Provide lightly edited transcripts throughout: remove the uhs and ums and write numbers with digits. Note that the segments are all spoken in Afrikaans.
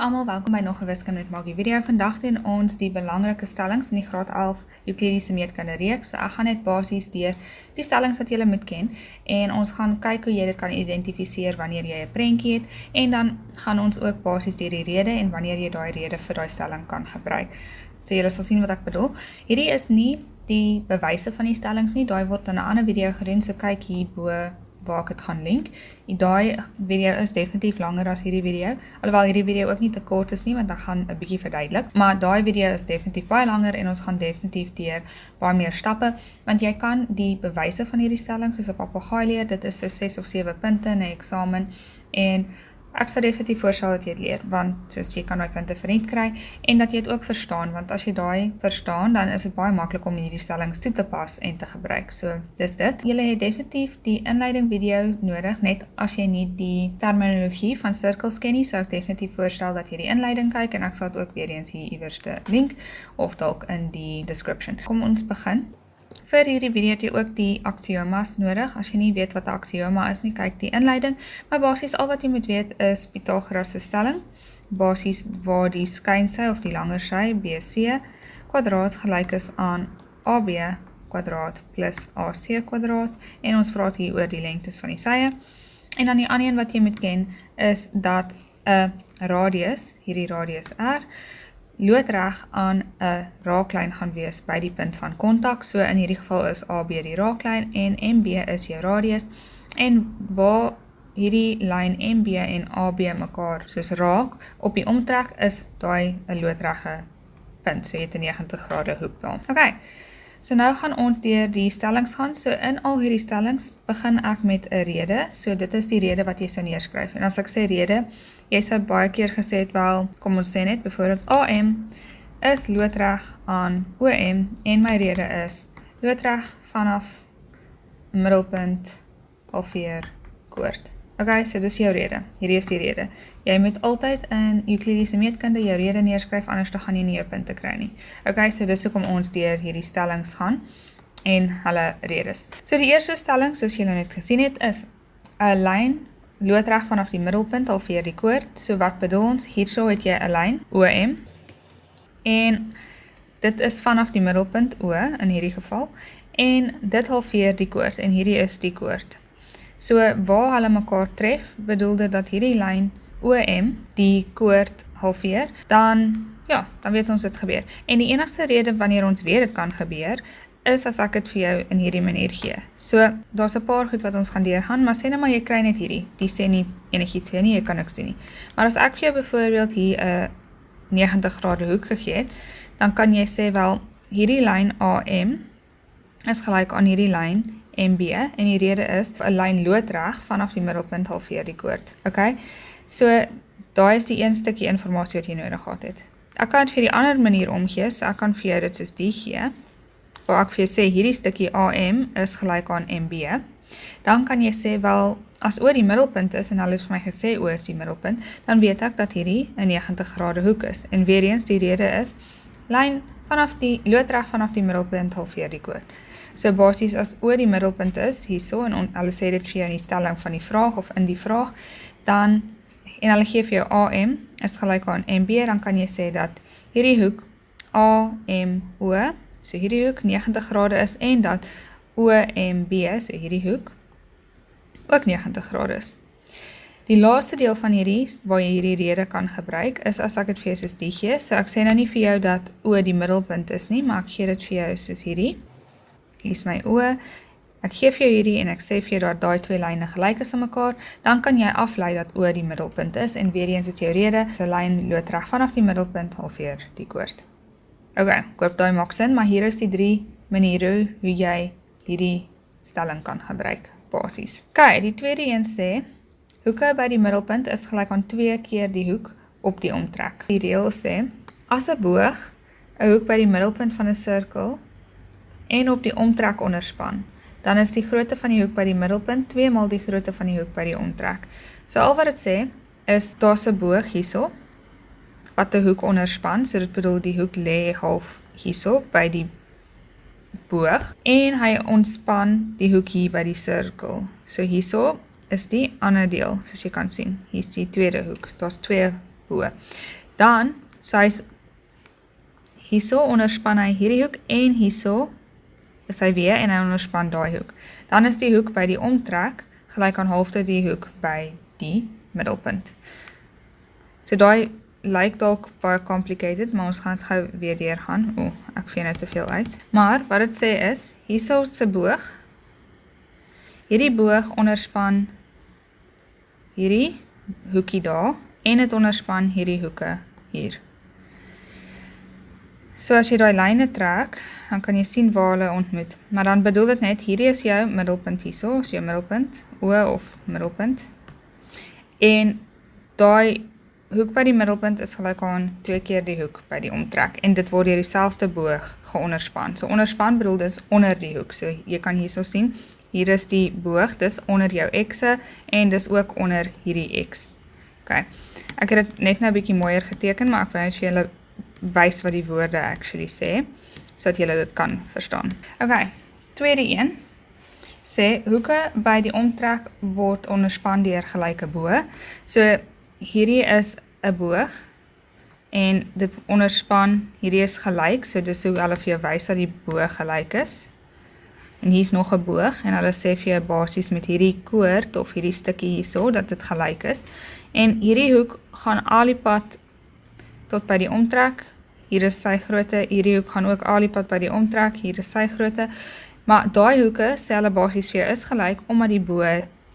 almal, welkom by nog 'n wiskunde met Maggie video. Vandag doen ons die belangrike stellings in die graad 11 Euklidiese Meetkunde reeks. So ek gaan net basies deur die stellings wat julle moet ken en ons gaan kyk hoe jy dit kan identifiseer wanneer jy 'n prentjie het en dan gaan ons ook basies deur die rede en wanneer jy daai rede vir daai stelling kan gebruik. So julle sal sien wat ek bedoel. Hierdie is nie die bewyse van die stellings nie, daai word in 'n ander video gedoen, so kyk hierbo waar ek het gaan link. Daai video is definitief langer as hierdie video, alhoewel hierdie video ook nie te kort is nie, want ek gaan 'n bietjie verduidelik, maar daai video is definitief baie langer en ons gaan definitief deur baie meer stappe, want jy kan die bewyse van hierdie stellings soos 'n papegaai leer, dit is so 6 of 7 punte in 'n eksamen, en ek sal definitief voorstel dat jy dit leer, want soos jy kan daai punte verniet kry, en dat jy dit ook verstaan, want as jy daai verstaan, dan is dit baie maklik om hierdie stellings toe te pas en te gebruik. So, dis dit. Julle het definitief die inleiding video nodig, net as jy nie die terminologie van sirkels ken nie, sou ek definitief voorstel dat jy die inleiding kyk, en ek sal dit ook weer eens hier iewerste link, of dalk in die description. Kom ons begin. Vir hierdie video het jy ook die aksiomas nodig. As jy nie weet wat 'n aksioma is nie, kyk die inleiding. Maar basies al wat jy moet weet is Pythagoras se stelling. Basies waar die skynsy of die langer sy BC kwadraat gelyk is aan AB kwadraat plus AC kwadraat. En ons praat hier oor die lengtes van die sye. En dan die ander een wat jy moet ken is dat 'n radius, hierdie radius R, loodreg aan 'n raaklyn gaan wees by die punt van kontak. So in hierdie geval is AB die raaklyn en MB is jou radius. En waar hierdie lyn MB en AB mekaar soos raak op die omtrek is daai 'n loodregte punt. So jy het 'n 90 grade hoek daar. Okay. So nou gaan ons deur die stellings gaan. So in al hierdie stellings begin ek met 'n rede. So dit is die rede wat jy sou neerskryf. En as ek sê rede, jy sou baie keer gesê het wel, kom ons sê net byvoorbeeld AM is loodreg aan OM en my rede is loodreg vanaf Middelpunt, Halveer, Koord. Okay, so dis jou rede. Hierdie is die rede. Jy moet altyd in Euklidiese meetkunde jou rede neerskryf, anders dan gaan jy nie jou punte kry nie. Okay, so dis hoekom ons deur hierdie stellings gaan en hulle redes. So die eerste stelling, soos julle net gesien het, is 'n lyn loodreg vanaf die middelpunt halveer die koord. So wat bedoel ons? Hierso het jy 'n lyn OM en dit is vanaf die middelpunt O in hierdie geval en dit halveer die koord en hierdie is die koord. So waar hulle mekaar tref, bedoel dit dat hierdie lyn OM die koord halveer, dan weet ons dit gebeur. En die enigste rede wanneer ons weet dit kan gebeur, is as ek dit vir jou in hierdie manier gee. So, daar's 'n paar goed wat ons gaan deurgaan, maar sê nou maar jy kry net hierdie. Die sê nie enigiets hier nie, jy kan niks doen nie. Maar as ek vir jou byvoorbeeld hier 'n 90 grade hoek gegee het, dan kan jy sê wel, hierdie lyn AM is gelyk aan hierdie lyn MB, en die rede is 'n lyn loodreg vanaf die middelpunt halveer die koord. Okay? So, daai is die een stukkie inligting wat jy nodig gehad het. Ek kan dit vir die ander manier omgee, so ek kan vir jou dit soos die gee, waar ek vir jou sê, hierdie stukkie AM is gelyk aan MB, dan kan jy sê, wel, as O die middelpunt is, en hulle het vir my gesê O is die middelpunt, dan weet ek dat hierdie 'n 90 grade hoek is. En weer eens, die rede is, lyn vanaf die loodreg vanaf die middelpunt halveer die koord. So basies, as O die middelpunt is, hierso, en hulle sê dit vir jou in die stelling van die vraag, of in die vraag, dan, en hulle gee vir jou AM, is gelyk aan MB, dan kan jy sê dat hierdie hoek AMO, so hierdie hoek 90 grade is, en dat OMB, so hierdie hoek, ook 90 grade is. Die laaste deel van hierdie, waar jy hierdie rede kan gebruik, is as ek dit vir jou soos die gee, so ek sê nou nie vir jou dat O die middelpunt is nie, maar ek gee dit vir jou soos hierdie. Hier is my O, ek gee vir jou hierdie, en ek sê vir jou dat daai twee lyne gelyk is aan mekaar, dan kan jy aflei dat O die middelpunt is, en weer eens is jou rede, 'n lyn loodreg vanaf die middelpunt halveer die koord. Okay, ek hoop daai maak sin, maar hier is die 3 maniere hoe jy hierdie stelling kan gebruik, basies. Okay, die tweede een sê, hoeke by die middelpunt is gelyk aan 2 keer die hoek op die omtrek. Die reël sê, as 'n boog 'n hoek by die middelpunt van 'n sirkel en op die omtrek onderspan, dan is die grootte van die hoek by die middelpunt 2 maal die grootte van die hoek by die omtrek. So al wat dit sê, is daar's 'n boog hierso, wat 'n hoek onderspan, so dit bedoel die hoek lê half hierso by die boog, en hy ontspan die hoek hier by die sirkel. So hierso is die ander deel, soos jy kan sien. Hier is die tweede hoek, daar's 2 bo. Dan, so hy is hierso onderspan hy hierdie hoek en hierso is hy weer en hy onderspan daai hoek. Dan is die hoek by die omtrek gelyk aan halfte die hoek by die middelpunt. So daai lyk dalk baie complicated, maar ons gaan dit gou weer deurgaan. Ek vee nou te veel uit. Maar wat dit sê is, hierso is 'n boog. Hierdie boog onderspan hierdie hoekie daar en dit onderspan hierdie hoeke hier. So as jy daai lyne trek, dan kan jy sien waar hulle ontmoet. Maar dan bedoel dit net, hierdie is jou middelpunt hierso, is jou middelpunt, O of middelpunt. En daai hoek by die middelpunt is gelyk aan 2 keer die hoek by die omtrek. En dit word deur dieselfde boog geonderspan. So onderspan bedoel dis onder die hoek. So jy kan hierso sien, hier is die boog, dis onder jou x'e en dis ook onder hierdie x. Okay. Ek het dit net nou 'n bietjie mooier geteken, maar ek wil net vir julle wys wat die woorde actually sê, sodat julle dit kan verstaan. Okay, tweede een sê, hoeke by die omtrek word onderspan deur gelyke bo. So, hierdie is 'n boog, en dit onderspan, hierdie is gelyk, so dis hoe hulle vir jou wys dat die boog gelyk is. En hier is nog 'n boog, en hulle sê vir jou basies met hierdie koord, of hierdie stukkie hierso, dat dit gelyk is. En hierdie hoek gaan al die pad tot by die omtrek, hier is sy grootte, hierdie hoek gaan ook al die pad by die omtrek, hier is sy grootte, maar daai hoeke sê hulle basies vir jou is gelyk, omdat die bo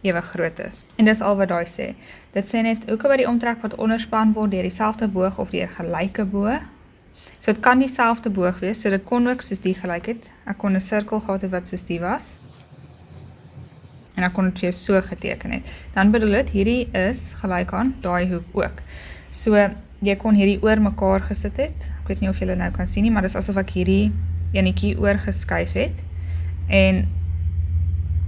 ewe groot is. En dis al wat daai sê. Dit sê net, hoeke by die omtrek wat onderspan word deur dieselfde boog of deur gelyke bo. So dit kan dieselfde boog wees, so dit kon ook soos die gelyk het. Ek kon 'n sirkel gehad het wat soos die was. En ek kon dit vir jou so geteken het. Dan bedoel dit, hierdie is gelyk aan daai hoek ook. So, jy kon hierdie oor mekaar gesit het. Ek weet nie of julle nou kan sien nie, maar dis asof ek hierdie enetjie oorgeskuif het. En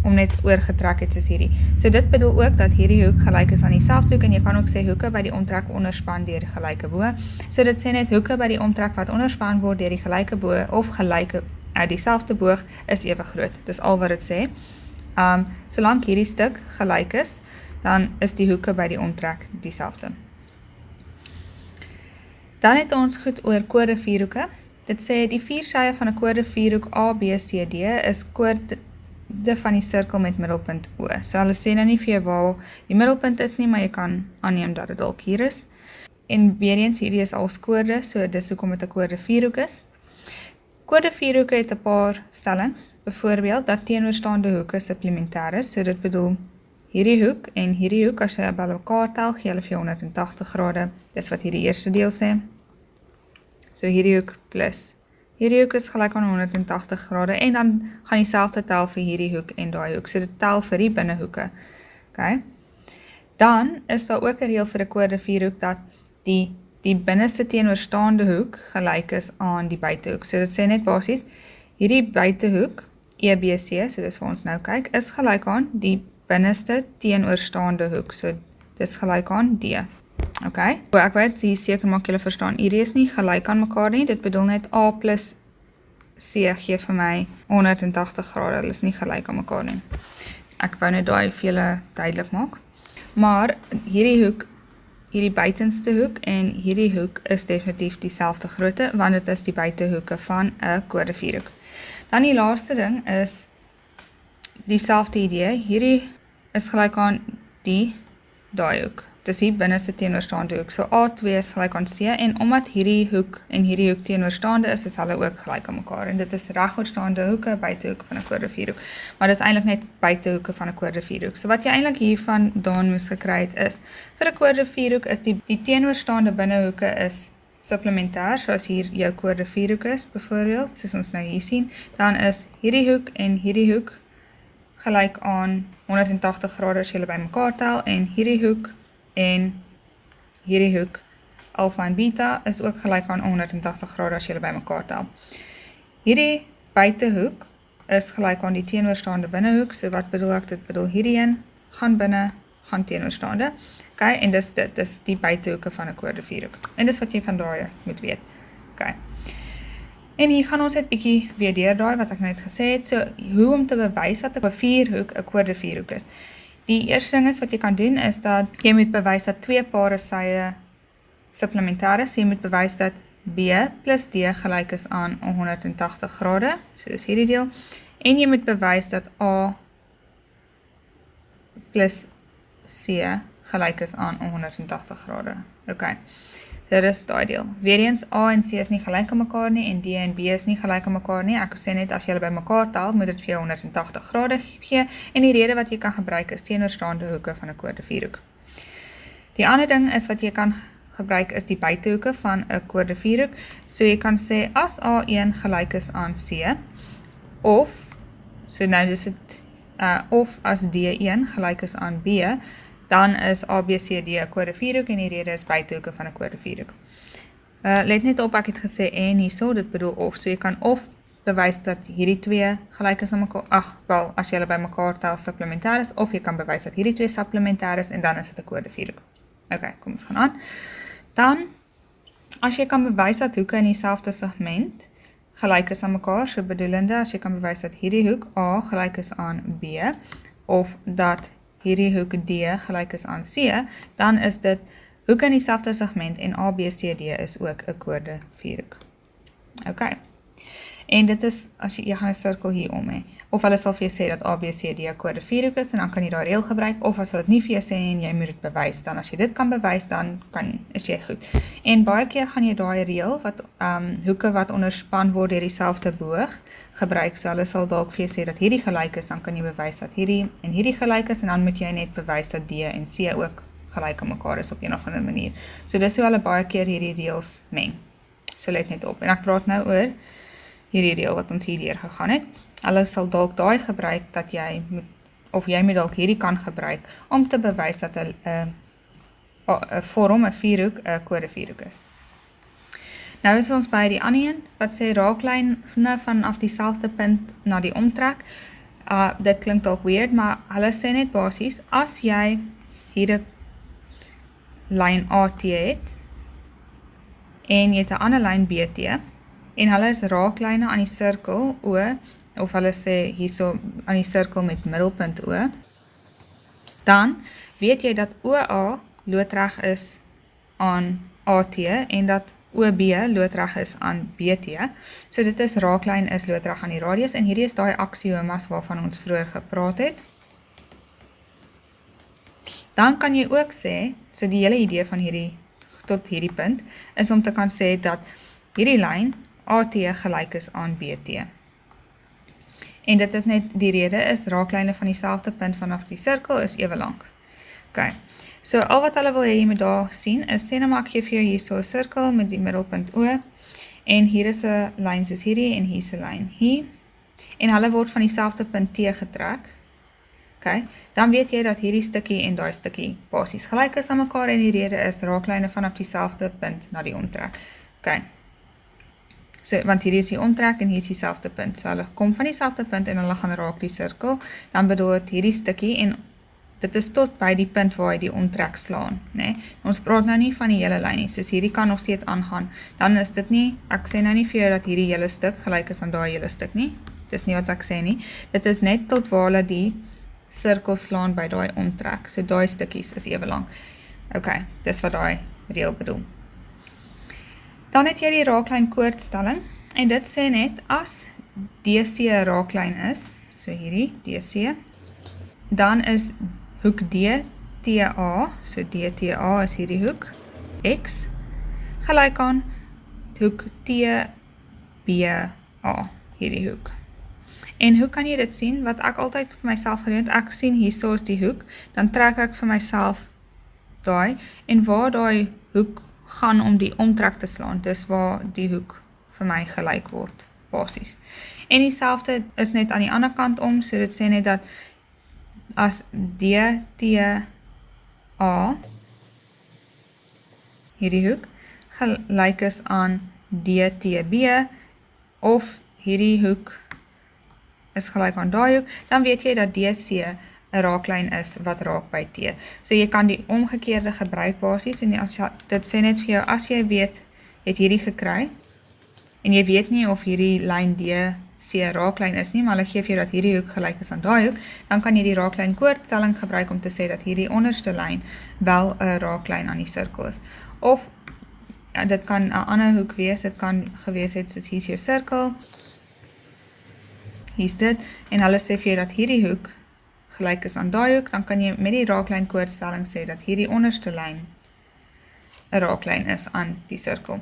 om net oorgetrek het soos hierdie. So dit bedoel ook dat hierdie hoek gelyk is aan dieselfde hoek, en jy kan ook sê hoeke by die omtrek onderspan deur die gelyke bo. So dit sê net hoeke by die omtrek wat onderspan word deur die gelyke bo of gelyke uit dieselfde boog is ewe groot. Dis al wat dit sê. Solank hierdie stuk gelyk is, dan is die hoeke by die omtrek dieselfde. Dan het ons goed oor koordevierhoeke. Dit sê die 4 sye van 'n koordevierhoek A, B, C, D is koorde van die sirkel met middelpunt O. So hulle sê nou nie vir jou waar die middelpunt is nie, maar jy kan aanneem dat dit dalk hier is. En weer eens, hierdie is als koorde, so dis hoekom dit 'n koordevierhoek is. Koordevierhoeke het 'n paar stellings, byvoorbeeld dat teenoorstaande hoeke supplementêr is, so dit bedoel hierdie hoek en hierdie hoek, as jy by mekaar tel, gee hulle vir jou 180 grade, dis wat hierdie eerste deel sê. So hierdie hoek plus hierdie hoek is gelyk aan 180 grade, en dan gaan dieselfde tel vir hierdie hoek en daai hoek, so dit tel vir die binnehoeke. Okay. Dan is daar ook 'n reël vir 'n koordevierhoek dat die binneste teenoorstaande hoek gelyk is aan die buitehoek. So dit sê net basies, hierdie buitehoek, EBC, so dis waar ons nou kyk, is gelyk aan die binneste teenoorstaande hoek. So dis gelyk aan D. Okay. Ek weet, hier seker maak julle verstaan, hierdie is nie gelyk aan mekaar nie, dit bedoel net A plus C gee vir my 180 grade, hulle is nie gelyk aan mekaar nie. Ek wou net daai vir julle duidelik maak. Maar hierdie hoek, hierdie buitenste hoek en hierdie hoek is definitief dieselfde grootte, want dit is die buitehoeke van 'n koordevierhoek. Dan die laaste ding is dieselfde idee, hierdie is gelyk aan daai hoek. Dis die binneste teenoorstaande hoek. So A2 is gelyk aan C, en omdat hierdie hoek en hierdie hoek teenoorstaande is hulle ook gelyk aan mekaar. En dit is regoorstaande hoeke, buitehoeke van 'n koordevierhoek. Maar dis eintlik net buitehoeke van 'n koordevierhoek. So wat jy eintlik hiervandaan moes gekry het is, vir 'n koordevierhoek is die teenoorstaande binnehoeke is supplementêr, soos hier jou koordevierhoek is, byvoorbeeld, soos ons nou hier sien, dan is hierdie hoek en hierdie hoek gelyk aan 180 grade as jy hulle bymekaar tel, en hierdie hoek en hierdie hoek, alfa en beta, is ook gelyk aan 180 grade as jy hulle bymekaar tel. Hierdie buitehoek is gelyk aan die teenoorstaande binnehoek, so wat bedoel ek? Dit bedoel hierdie een, gaan binne, gaan teenoorstaande. Okay, en dis die buitehoeke van 'n koordevierhoek. En dis wat jy van daai moet weet. Okay. En hier gaan ons net bietjie weer deurdaai wat ek net gesê het. So, hoe om te bewys dat 'n vierhoek 'n koordevierhoek is. Die eerste ding is wat jy kan doen is dat jy moet bewys dat 2 pare sye supplementêr is, so jy moet bewys dat B plus D gelyk is aan 180 grade, so dis hierdie deel, en jy moet bewys dat A plus C gelyk is aan 180 grade. Okay. Dit is daai deel. Weereens A en C is nie gelyk aan mekaar nie en D en B is nie gelyk aan mekaar nie. Ek sê net as jy hulle by mekaar tel, moet dit vir jou 180 grade gee en die rede wat jy kan gebruik is teenoorstaande hoeke van 'n koordevierhoek. Die ander ding is wat jy kan gebruik is die buitehoeke van 'n koordevierhoek. So jy kan sê as A1 gelyk is aan C of so nou dis dit of as D1 gelyk is aan B, dan is ABCD 'n koordevierhoek en die rede is buitehoeke van 'n koordevierhoek. Let net op, ek het gesê en hierso, dit bedoel of, so jy kan of bewys dat hierdie twee gelyk is aan mekaar, wel, as jy hulle by mekaar tel supplementêr is, of jy kan bewys dat hierdie twee supplementêr is en dan is dit 'n koordevierhoek. Okay, kom ons gaan aan. Dan, as jy kan bewys dat hoeke in dieselfde segment gelyk is aan mekaar, so bedoelende, as jy kan bewys dat hierdie hoek A gelyk is aan B, of dat hierdie hoek D gelyk is aan C, dan is dit hoeke in dieselfde segment en ABCD is ook 'n koordevierhoek. Okay. En dit is, as jy gaan 'n sirkel hier om hê, of hulle sal vir jou sê dat ABCD 'n koordevierhoek is en dan kan jy daai reël gebruik, of as hulle dit nie vir jou sê en jy moet dit bewys, dan as jy dit kan bewys, dan is jy goed. En baie keer gaan jy daai reël wat hoeke wat onderspan word deur dieselfde boog gebruik, so hulle sal dalk vir jou sê dat hierdie gelyk is, dan kan jy bewys dat hierdie en hierdie gelyk is en dan moet jy net bewys dat D en C ook gelyk aan mekaar is op een of ander manier. So dis hoe hulle baie keer hierdie reëls meng. So let net op. En ek praat nou oor hierdie reël wat ons hierdeur gegaan het. Hulle sal dalk daai gebruik dat jy moet, of jy moet dalk hierdie kan gebruik om te bewys dat 'n vorm, 'n vierhoek, 'n koordevierhoek is. Nou is ons by die ander een wat sê raaklyne vanaf dieselfde punt na die omtrek. Dit klink dalk weird, maar hulle sê net basies as jy hier 'n lyn AT het en jy het 'n ander lyn BT en hulle is raaklyne aan die sirkel O, of hulle sê hierso aan die sirkel met middelpunt O, dan weet jy dat OA loodreg is aan AT en dat OB loodreg is aan BT. So dit is raaklyn is loodreg aan die radius en hierdie is daai aksiomas waarvan ons vroeër gepraat het. Dan kan jy ook sê, so die hele idee van hierdie tot hierdie punt is om te kan sê dat hierdie lyn AT gelyk is aan BT. En dit is net die rede is raaklyne van dieselfde punt vanaf die sirkel is ewe lank. Okay. So al wat hulle wil hê jy moet daar sien is sê nou maar ek gee vir jou hier so 'n sirkel met die middelpunt O en hier is 'n lyn soos hierdie en hier is 'n lyn hier en hulle word van dieselfde punt T getrek. Okay. Dan weet jy dat hierdie stukkie en daai stukkie basies gelyk is aan mekaar en die rede is raaklyne vanaf dieselfde punt na die omtrek. Okay. So, want hier is die omtrek en hier is dieselfde punt. So hulle kom van dieselfde punt en hulle gaan raak die sirkel. Dan bedoel dit hierdie stukkie en dit is tot by die punt waar hy die omtrek slaan, né? Ons praat nou nie van die hele lyn nie, soos hierdie kan nog steeds aangaan. Dan is dit nie, ek sê nou nie vir jou dat hierdie hele stuk gelyk is aan daai hele stuk nie. Dis nie wat ek sê nie. Dit is net tot waar hulle die sirkel slaan by daai omtrek. So daai stukkies is ewe lank. Okay, dis wat daai reël bedoel. Dan het jy die Raaklyn-Koord stelling en dit sê net as DC 'n raaklyn is, so hierdie DC, dan is hoek DTA, so DTA is hierdie hoek X, gelyk aan hoek TBA, hierdie hoek. En hoe kan jy dit sien? Wat ek altyd vir myself gedoen het, ek sien hierso is die hoek, dan trek ek vir myself daai, en waar daai hoek gaan om die omtrek te slaan, dis waar die hoek vir my gelyk word, basies. En dieselfde is net aan die ander kant om, so dit sê net dat as DTA, hierdie hoek, gelyk is aan DTB, of hierdie hoek is gelyk aan daai hoek, dan weet jy dat DC 'n raaklyn is wat raak by T. So jy kan die omgekeerde gebruik basies, en dit sê net vir jou, as jy weet, jy het hierdie gekry, en jy weet nie of hierdie lyn DC 'n raaklyn is nie, maar hulle gee vir jou dat hierdie hoek gelyk is aan daai hoek, dan kan jy die Raaklyn-Koord stelling gebruik om te sê dat hierdie onderste lyn wel 'n raaklyn aan die sirkel is. Of dit kan 'n ander hoek wees, dit kan gewees het soos hier is jou sirkel, hier is dit, en hulle sê vir jou dat hierdie hoek gelyk is aan daai hoek, dan kan jy met die Raaklyn-Koord stelling sê dat hierdie onderste lyn 'n raaklyn is aan die sirkel.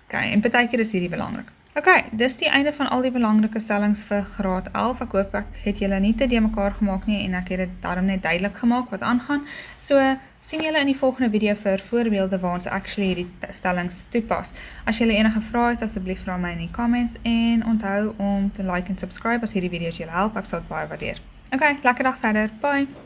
Okay, en partykeer is hierdie belangrik. Okay, dis die einde van al die belangrike stellings vir graad 11. Ek hoop ek het julle nie te mekaar gemaak nie en ek het dit daarom net duidelik gemaak wat aangaan. So, sien julle in die volgende video vir voorbeelde waar ons actually hierdie stellings toepas. As julle enige vrae het, asseblief vra my in die comments en onthou om te like en subscribe as hierdie video's julle help. Ek sal dit baie waardeer. Okay, lekker dag verder. Bye!